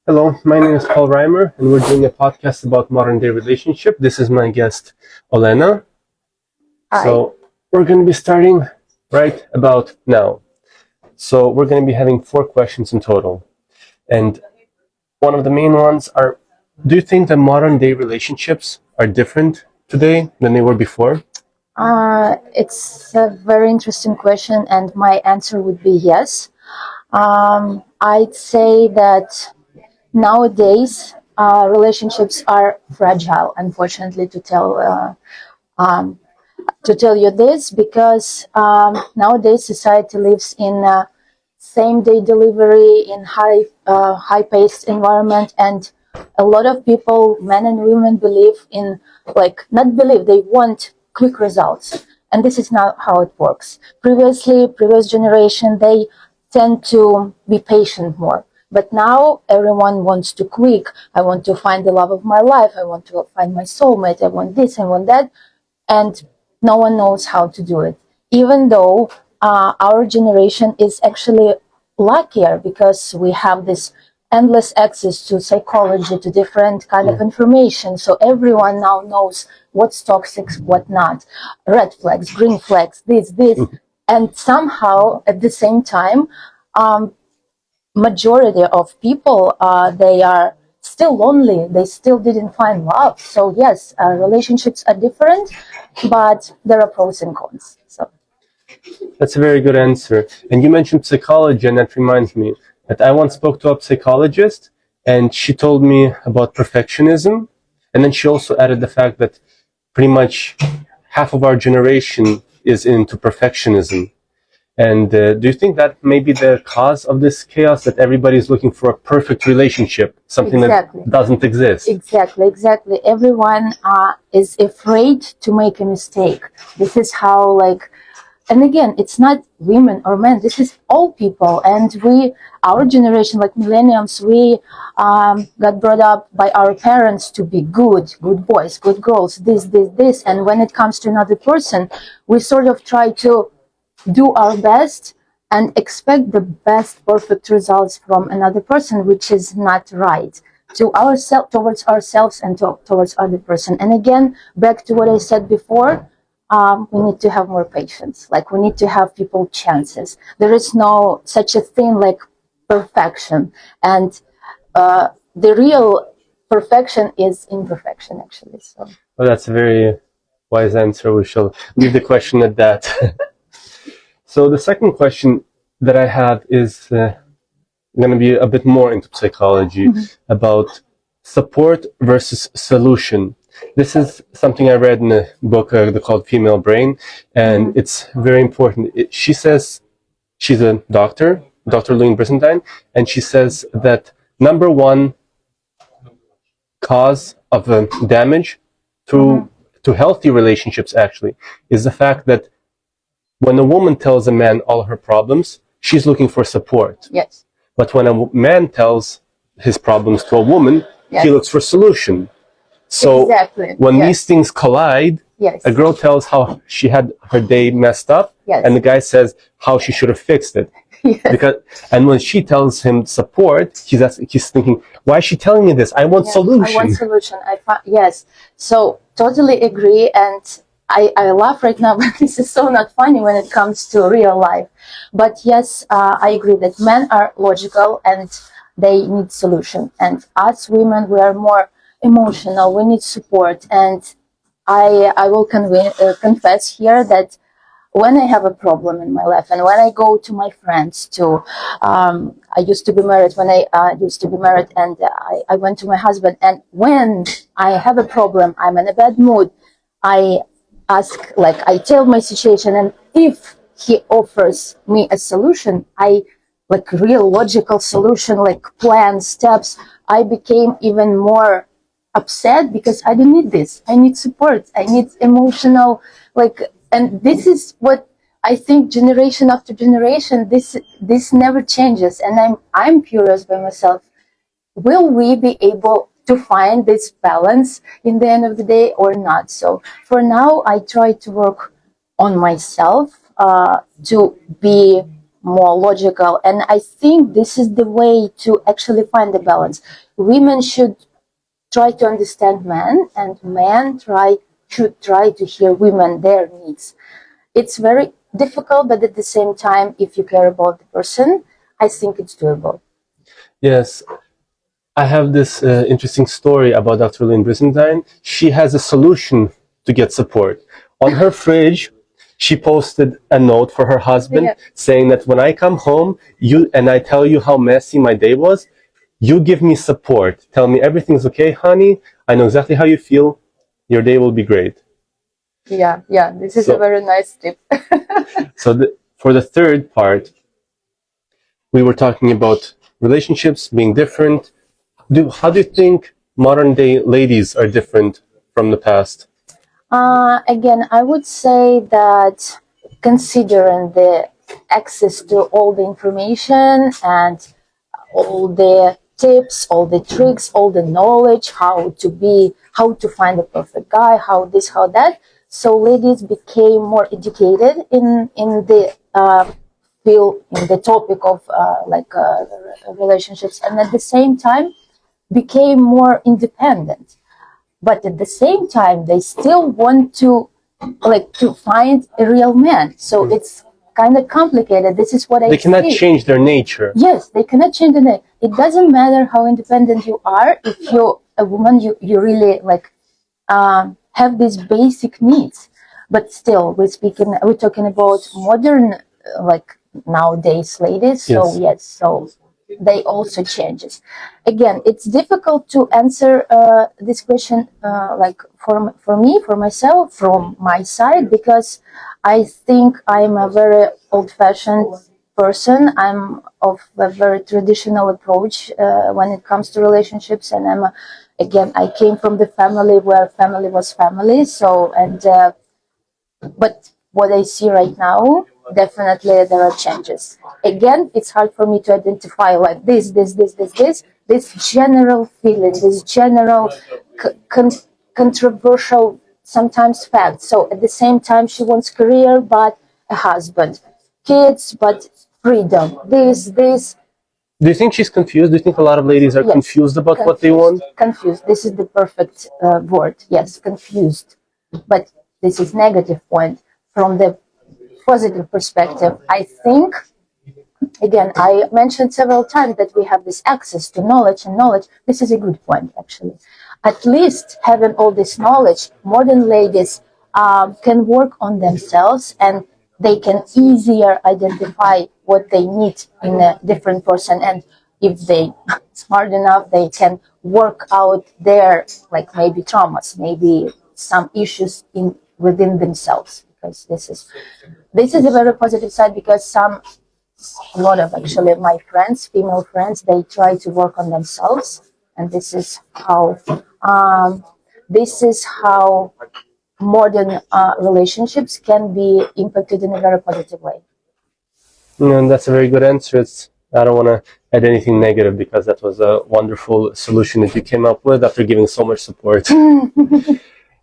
Hello, my name is Paul Rymar, and we're doing a podcast about modern day relationship. This is my guest, Olena. Hi. So we're going to be starting right about now. So we're going to be having 4 questions in total. And one of the main ones are, do you think that modern day relationships are different today than they were before? It's a very interesting question, and my answer would be yes. I'd say that nowadays relationships are fragile, unfortunately, to tell you this, because nowadays society lives in same day delivery in high paced environment, and a lot of people, men and women, believe in, not believe, they want quick results, and this is not how it works. Previous generation, they tend to be patient more, but now everyone wants to quick. I want to find the love of my life, I want to find my soulmate, I want this, I want that, and no one knows how to do it. Even though our generation is actually luckier, because we have this endless access to psychology, to different kind of information. So everyone now knows what's toxic, what not, red flags, green flags, this, and somehow at the same time, majority of people, they are still lonely, they still didn't find love. So yes, relationships are different, but there are pros and cons. So That's a very good answer. And you mentioned psychology, and that reminds me that I once spoke to a psychologist, and she told me about perfectionism. And then she also added the fact that pretty much half of our generation is into perfectionism. And do you think that may be the cause of this chaos, that everybody is looking for a perfect relationship, something Exactly. that doesn't exist? Exactly. Everyone is afraid to make a mistake. This is how, and again, it's not women or men, this is all people. And our generation, like millennials, we got brought up by our parents to be good boys, good girls, this. And when it comes to another person, we sort of try to do our best and expect the best perfect results from another person, which is not right towards ourselves and towards other person. And again, back to what I said before, we need to have more patience. Like, we need to have people chances. There is no such a thing like perfection, and the real perfection is imperfection, actually. So Well, that's a very wise answer. We shall leave the question at that. So the second question that I have is going to be a bit more into psychology, about support versus solution. This is something I read in a book called Female Brain, and it's very important. She says, she's a doctor, Dr. Lynn Brisendine, and she says that number one cause of damage to healthy relationships actually is the fact that when a woman tells a man all her problems, she's looking for support. yes, But when a man tells his problems to a woman, he looks for solution. So exactly. when these things collide, Yes. a girl tells how she had her day messed up, Yes. and the guy says how she should have fixed it. Yes. And when she tells him support, he's thinking, why is she telling me this? I want solution. I want solution. Yes. So totally agree. And I laugh right now, but this is so not funny when it comes to real life. But yes, I agree that men are logical and they need solution. And us women, we are more emotional. We need support. And I will confess here that when I have a problem in my life, and when I go to my friends, I used to be married, and I went to my husband, and when I have a problem, I'm in a bad mood, I I tell my situation, and if he offers me a solution, real logical solution, like plan, steps, I became even more upset, because I don't need this. I need support. I need emotional, and this is what I think generation after generation, this never changes. And I'm curious by myself, will we be able to find this balance in the end of the day or not? So for now, I try to work on myself, to be more logical. And I think this is the way to actually find the balance. Women should try to understand men, and men should try to hear women, their needs. It's very difficult, but at the same time, if you care about the person, I think it's doable. Yes, I have this interesting story about Dr. Lynn Brizendine. She has a solution to get support. On her fridge, she posted a note for her husband saying that when I come home, you and I tell you how messy my day was, you give me support. Tell me everything's okay, honey. I know exactly how you feel. Your day will be great. Yeah, this is a very nice tip. So for the third part, we were talking about relationships being different. How do you think modern day ladies are different from the past? Again, I would say that considering the access to all the information and all the tips, all the tricks, all the knowledge, how to find the perfect guy, how this, how that. So ladies became more educated in the field, in the topic of relationships, and at the same time became more independent. But at the same time, they still want to find a real man. So it's kind of complicated. This is what I see. They cannot change their nature. Yes, they cannot change the nature. It doesn't matter how independent you are. If you're a woman, you really have these basic needs. But still, we're talking about modern, nowadays ladies. So yes, so they also changes. Again, it's difficult to answer this question for me, for myself, from my side, because I think I'm a very old-fashioned person. I'm of a very traditional approach when it comes to relationships, and I came from the family where family was family. So but what I see right now, definitely there are changes. Again, it's hard for me to identify like this general feeling, this general controversial sometimes fact. So at the same time, she wants career, but a husband, kids, but freedom. This. Do you think she's confused? Do you think a lot of ladies are confused about what they want? Confused. This is the perfect word. Yes, confused. But this is negative point. From the positive perspective, I think, again, I mentioned several times that we have this access to knowledge and knowledge. This is a good point, actually. At least having all this knowledge, modern ladies can work on themselves, and they can easier identify what they need in a different person. And if they smart enough, they can work out their, maybe traumas, maybe some issues within themselves. Because this is a very positive side, because a lot of actually my friends, female friends, they try to work on themselves, and this is how modern relationships can be impacted in a very positive way. And that's a very good answer. I don't want to add anything negative, because that was a wonderful solution that you came up with after giving so much support.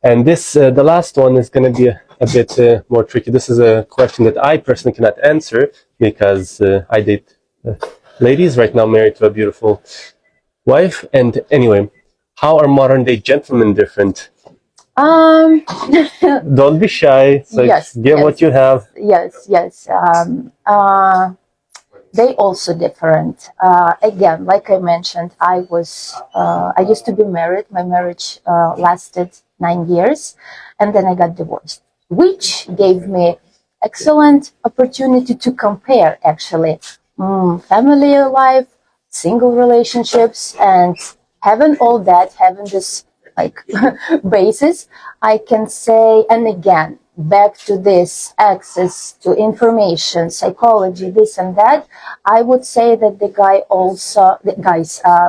And the last one is going to be a bit more tricky. This is a question that I personally cannot answer, because I date ladies right now, married to a beautiful wife. And anyway, how are modern day gentlemen different? Don't be shy. Give what you have. Yes. They also different. Again, like I mentioned, I used to be married. My marriage lasted 9 years, and then I got divorced, which gave me excellent opportunity to compare actually family life, single relationships, and having all that, having this basis, I can say, and again, back to this access to information, psychology, this and that, I would say that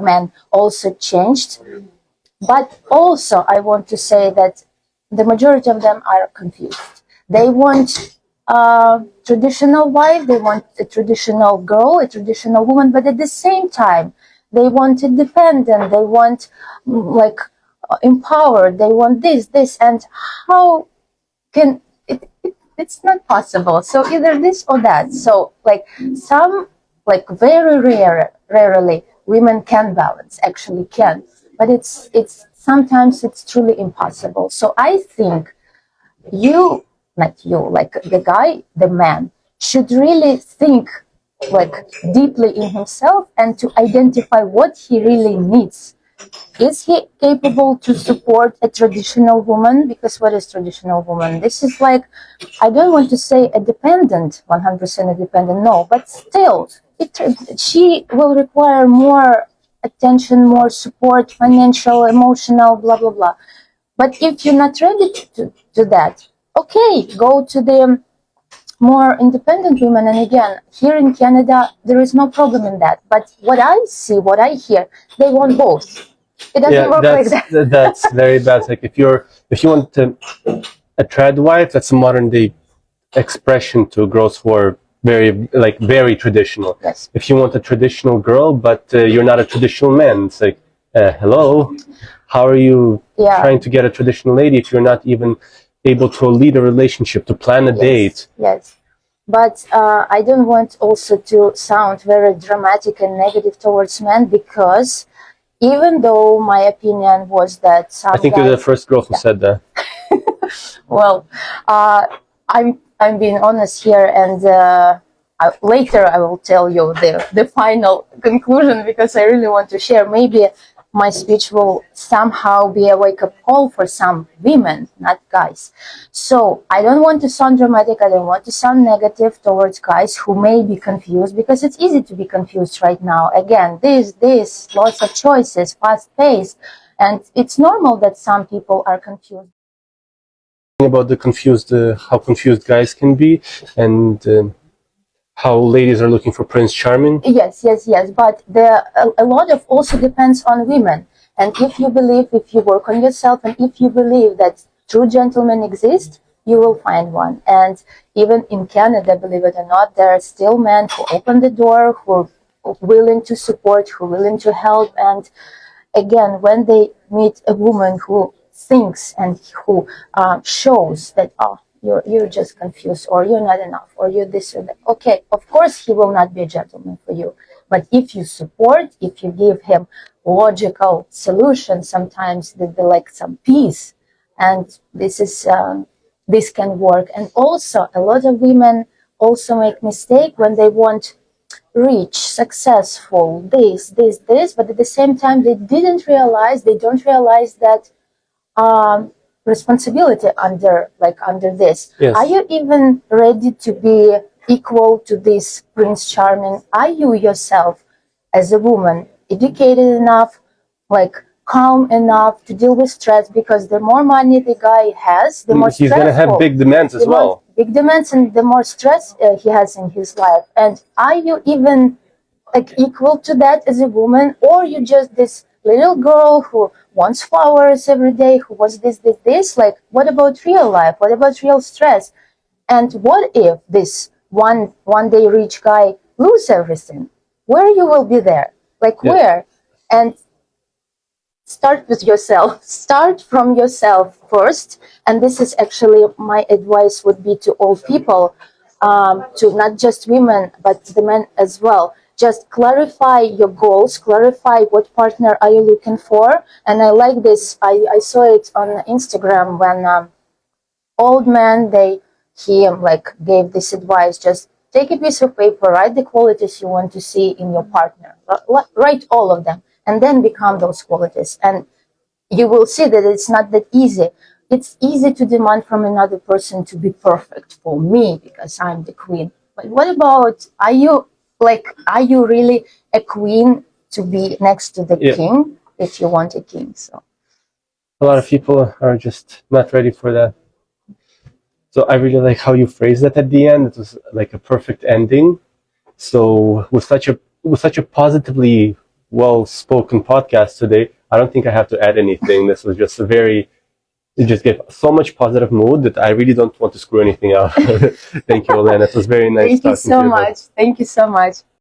men also changed. But also, I want to say that the majority of them are confused. They want a traditional wife, they want a traditional girl, a traditional woman, but at the same time, they want independent, they want empowered, they want this, and how can it's not possible. So either this or that. So like some, like very rarely women can balance, actually can, but it's sometimes it's truly impossible. So I think you, not you, like the guy, the man, should really think like deeply in himself and to identify what he really needs. Is he capable to support a traditional woman? Because what is traditional woman? This is like, I don't want to say a dependent, 100% a dependent, no, but still, she will require more attention, more support, financial, emotional, blah, blah, blah. But if you're not ready to do that, okay, go to the more independent women. And again, here in Canada, there is no problem in that. But what I see, what I hear, they want both. It doesn't work like that. That's very bad. Like if you want a trad wife, that's a modern day expression to girls who are very traditional. Yes. If you want a traditional girl, but you're not a traditional man, it's like, hello, how are you trying to get a traditional lady if you're not even able to lead a relationship, to plan a date? Yes. But I don't want also to sound very dramatic and negative towards men, because even though my opinion was that some I think you're the first girl who said that. Well, I'm being honest here, and later I will tell you the final conclusion, because I really want to share. Maybe my speech will somehow be a wake-up call for some women, not guys. So I don't want to sound dramatic. I don't want to sound negative towards guys who may be confused, because it's easy to be confused right now. Again, this lots of choices, fast-paced, and it's normal that some people are confused. About the how confused guys can be, and how ladies are looking for Prince Charming. Yes. But a lot of also depends on women. And if you believe, if you work on yourself, and if you believe that true gentlemen exist, you will find one. And even in Canada, believe it or not, there are still men who open the door, who are willing to support, who are willing to help. And again, when they meet a woman who thinks and who shows that, oh, you're just confused, or you're not enough, or you're this or that. Okay, of course he will not be a gentleman for you. But if you support, if you give him logical solutions, sometimes they like some peace, and this can work. And also, a lot of women also make mistake when they want rich, successful, this, but at the same time they don't realize that responsibility under this. Yes. Are you even ready to be equal to this Prince Charming? Are you yourself as a woman educated enough, like calm enough to deal with stress? Because the more money the guy has, the more he's going to have big demands as well. Big demands, and the more stress he has in his life. And are you even like equal to that as a woman, or you just this little girl who wants flowers every day, who wants this? Like, what about real life? What about real stress? And what if this one day rich guy lose everything? Where you will be there? Like, where? And start with yourself. Start from yourself first. And this is actually my advice would be to all people, to not just women, but the men as well. Just clarify your goals, clarify what partner are you looking for. And I like this. I saw it on Instagram when old man, he like gave this advice. Just take a piece of paper, write the qualities you want to see in your partner. Write all of them, and then become those qualities. And you will see that it's not that easy. It's easy to demand from another person to be perfect for me because I'm the queen. But what about, are you really a queen to be next to the king if you want a king? So a lot of people are just not ready for that. So I really like how you phrased that at the end. It was like a perfect ending. So with such a positively well-spoken podcast today, I don't think I have to add anything. This was just it just gave so much positive mood that I really don't want to screw anything up. Thank you, Olena. It was very nice talking to you. Thank you so much.